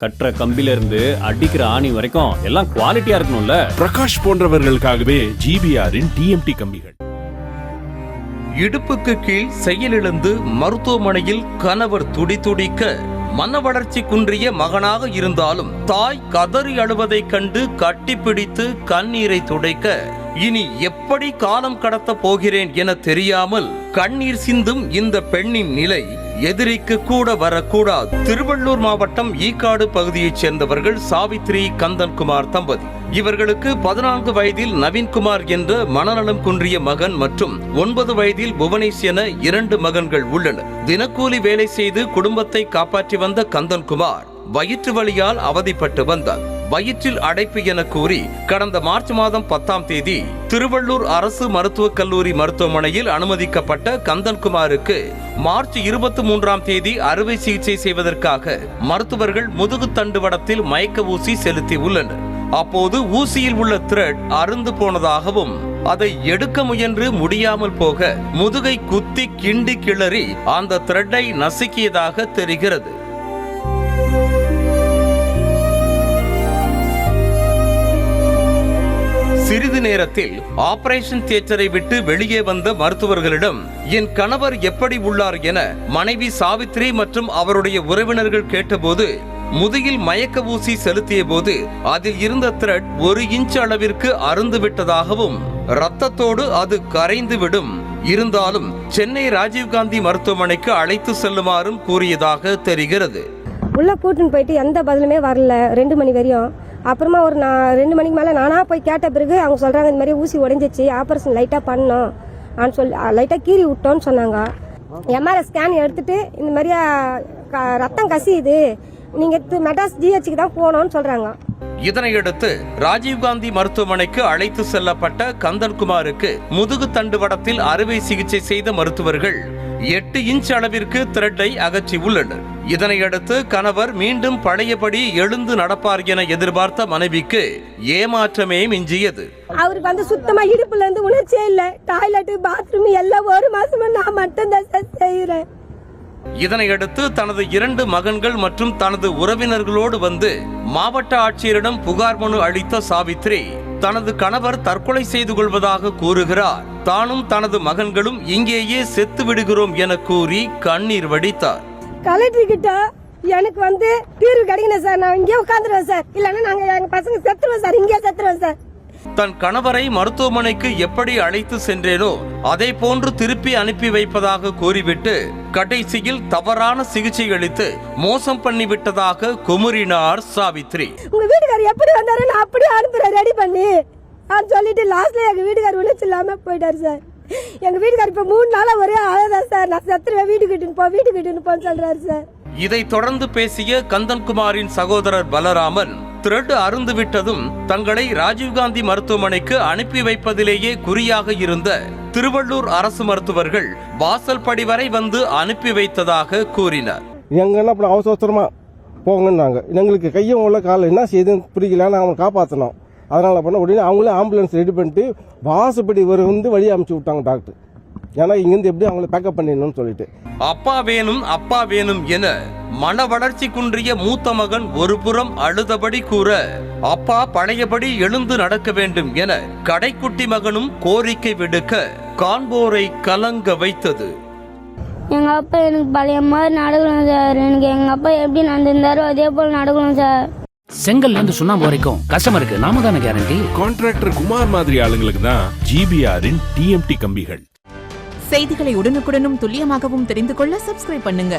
கட்டுற கம்பில இருந்து அடிக்கிற ஆணி வரைக்கும் எல்லாம் குவாலிட்டியா இருக்கணும்ல. பிரகாஷ் போன்றவர்களுக்காகவே ஜிபிஆரின் டிஎம்டி கம்பிகள். இடுப்புக்கு கீழ் செயலிழந்து மருத்துவமனையில் கணவர் துடிதுடிக்க, மன வளர்ச்சி குன்றிய மகனாக இருந்தாலும் தாய் கதறி அழுவதைக் கண்டு கட்டிப்பிடித்து கண்ணீரை துடைக்க, இனி எப்படி காலம் கடத்த போகிறேன் என தெரியாமல் கண்ணீர் சிந்தும் இந்த பெண்ணின் நிலை எதிரிக்கு கூட வரக்கூடாது. திருவள்ளூர் மாவட்டம் ஈக்காடு பகுதியைச் சேர்ந்தவர்கள் சாவித்ரி கந்தன்குமார் தம்பதி. இவர்களுக்கு 14 வயதில் நவீன்குமார் என்ற மனநலம் குன்றிய மகன் மற்றும் 9 வயதில் புவனேஷ் என 2 மகன்கள் உள்ளனர். தினக்கூலி வேலை செய்து குடும்பத்தை காப்பாற்றி வந்த கந்தன்குமார் வயிற்று வலியால் அவதிப்பட்டு வந்தார். வயிற்றில் அடைப்பு என கூறி கடந்த மார்ச் மாதம் 10ஆம் தேதி திருவள்ளூர் அரசு மருத்துவக் கல்லூரி மருத்துவமனையில் அனுமதிக்கப்பட்ட கந்தன்குமாருக்கு மார்ச் 23ஆம் தேதி அறுவை சிகிச்சை செய்வதற்காக மருத்துவர்கள் முதுகு தண்டுவடத்தில் மயக்க ஊசி செலுத்தி உள்ளனர். அப்போது ஊசியில் உள்ள த்ரெட் அறுந்து போனதாகவும் அதை எடுக்க முயன்று முடியாமல் போக முதுகை குத்தி கிண்டி கிளறி அந்த த்ரெட்டை நசுக்கியதாக தெரிகிறது. சிறிது நேரத்தில் ஆபரேஷன் தியேட்டரை விட்டு வெளியே வந்த மருத்துவர்களிடம் என் கணவர் எப்படி உள்ளார் என மனைவி சாவித்ரி மற்றும் அவருடைய உறவினர்கள் கேட்டபோது, முதுகில் மயக்க ஊசி செலுத்திய போது அதில் இருந்த த்ரெட் 1 இன்ச் அளவிற்கு அறுந்து விட்டதாகவும் இரத்தத்தோடு அது கரைந்து விடும், இருந்தாலும் சென்னை ராஜீவ்காந்தி மருத்துவமனைக்கு அழைத்து செல்லுமாறும் கூறியதாக தெரிகிறது. உள்ள கூட்டின்னு போயிட்டு எந்த பதிலுமே வரல 2 மணி வரையும். அப்புறமா ஒரு 2 மணிக்கு மேலே நானாக போய் கேட்ட பிறகு அவங்க சொல்கிறாங்க, இந்த மாதிரி ஊசி உடைஞ்சிச்சு, ஆப்ரேஷன் லைட்டாக பண்ணோம் அப்படின்னு சொல்லி லைட்டாக கீறி விட்டோன்னு சொன்னாங்க. எம்ஆர்ஐ ஸ்கேன் எடுத்துட்டு இந்த மாதிரி ரத்தம் கசியுது, நீங்கள் மெட்ராஸ் ஜிஹெச்சுக்கு தான் போகணும்னு சொல்கிறாங்க. இதனையடுத்து ராஜீவ்காந்தி மருத்துவமனைக்கு அழைத்து செல்லப்பட்ட கந்தன்குமாருக்கு முதுகு தண்டுவடத்தில் அறுவை சிகிச்சை செய்த மருத்துவர்கள் 8 இன்ச் அளவிற்கு த்ரெட்டை அகற்றி உள்ளனர். இதனையடுத்து கணவர் மீண்டும் பழையபடி எழுந்து நடப்பார் என எதிர்பார்த்த மனைவிக்கு ஏமாற்றமே மிஞ்சியது. அவருக்கு வந்து சுத்தமா இடுப்புல இருந்து உணர்ச்சியே இல்ல. டாய்லெட் பாத்ரூம் எல்லாம் 1 மாசமா நான் மட்டும் தான் செய்யறேன். இதனையடுத்து தனது 2 மகன்கள் மற்றும் தனது உறவினர்களோடு வந்து மாவட்ட ஆட்சியரிடம் புகார் மனு அளித்த சாவித்ரி தனது கணவர் தற்கொலை செய்து கொள்வதாக கூறுகிறார். தானும் தனது மகன்களும் இங்கேயே செத்து விடுகிறோம் என கூறி கண்ணீர் வடித்தார். கலெக்டர் கிட்ட எனக்கு வந்து தீர்வு கிடைக்கணும் சார், நான் இங்கே உட்காந்துருவேன் சார், இல்லைன்னா நாங்க எங்க பசங்க செத்துருவோம் சார், இங்கே செத்துருவோம் சார். தன் கணவரை மருத்துவமனைக்கு எப்படி அழைத்து சென்றேனோ அதே போன்று திருப்பி அனுப்பி வைப்பதாக கூறிவிட்டு கடைசியில் தவறான சிகிச்சை அளித்து மோசம் பண்ணிவிட்டதாக குமுறினார் சாவித்ரி. உங்க வீட்டுக்காரர் எப்படி வந்தாரு, நான் அப்படியே அனுப்புறேன் ரெடி பண்ணி சொல்லிட்டு லாஸ்ட்ல எங்க வீட்டுக்காரர் உணர்ச்சி இல்லாம போயிட்டாரு சார். எங்க வீட்டுக்காரர் இப்ப 3 நாளா ஒரே அழகா சார், நான் செத்துருவேன், வீட்டுக்கிட்டு போன்னு சொல்றாரு சார். இதை தொடர்ந்து பேசிய கந்தன்குமாரின் சகோதரர் பலராமன், த்ரெட் அருந்து விட்டதும் தங்களை ராஜீவ்காந்தி மருத்துவமனைக்கு அனுப்பி வைப்பதிலேயே குறியாக இருந்த திருவள்ளூர் அரசு மருத்துவர்கள் வாசல் படி வரை வந்து அனுப்பி வைத்ததாக கூறினார். எங்கன்னா அப்படி அவசரமா போங்கன்னாங்க. எங்களுக்கு கையும் உள்ள காலம் என்ன செய்யுதுன்னு புரியல, அவங்க காப்பாற்றணும். அதனால பண்ண உடனே அவங்களே ஆம்புலன்ஸ் ரெடி பண்ணிட்டு வாசப்படி வந்து வழி அமைச்சு விட்டாங்க டாக்டர். ஏன்னா இங்கிருந்து எப்படி அவங்களை பேக்கப் பண்ணிடணும்னு சொல்லிட்டு அப்பா வேணும் என மன வளர்ச்சி குன்றிய மூத்த மகன் ஒரு புறம் அழுதபடி கூற, அப்பா பழையபடி எழுந்து நடக்க வேண்டும் என கடைக்குட்டி மகனும் கோரிக்கை விடுக்க காண்போரை கலங்க வைத்தது. எங்க அப்பா எனக்கு பழைய மாதிரி நடக்கணும் சார், எனக்கு எங்க அப்பா எப்படி நடந்திருந்தாரோ அதே போல நடக்கணும் சார். செங்கல்ல இருந்து சுண்ணாம்பு வரைக்கும் கஸ்டமருக்கு நாம தானே கேரண்டி. கான்ட்ராக்டர் குமார் மாதிரி ஆளுங்களுக்கு தான் ஜிபிஆரின் டிஎம்டி கம்பிகள். செய்திகளை உடனுக்குடனும் துல்லியமாகவும் தெரிந்து கொள்ள சப்ஸ்கிரைப் பண்ணுங்க.